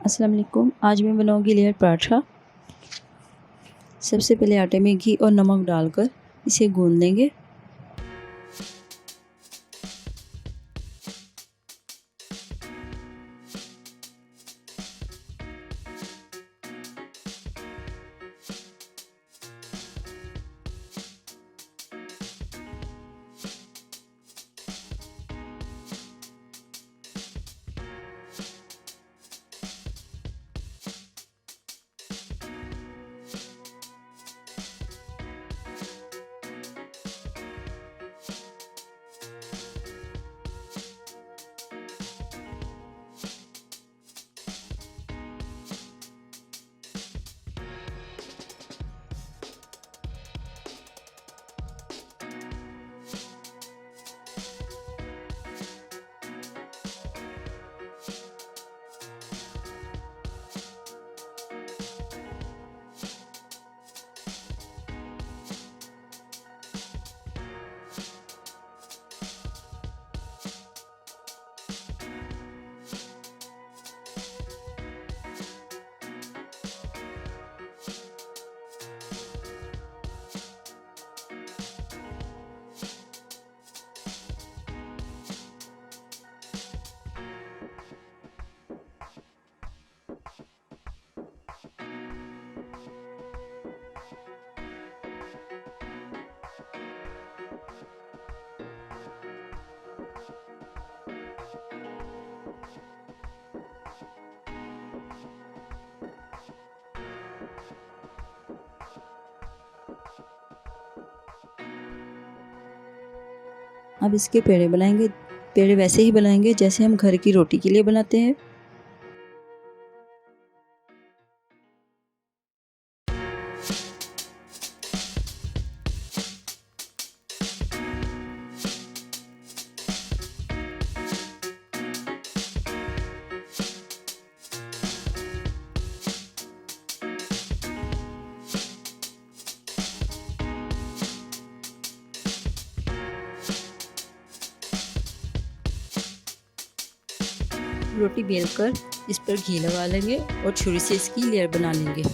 अस्सलाम वालेकुम। आज मैं बनाऊंगी लेयर पराठा। सबसे पहले आटे में घी और नमक डालकर इसे गूंद लेंगे। अब इसके पेड़े बनाएंगे। पेड़े वैसे ही बनाएंगे जैसे हम घर की रोटी के लिए बनाते हैं। रोटी बेलकर इस पर घी लगा लेंगे और छुरी से इसकी लेयर बना लेंगे।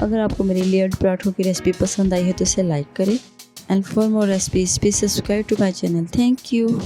अगर आपको मेरी लेयर्ड पराठों की रेसिपी पसंद आई है तो इसे लाइक करें, and for more recipes please subscribe to my channel. Thank you.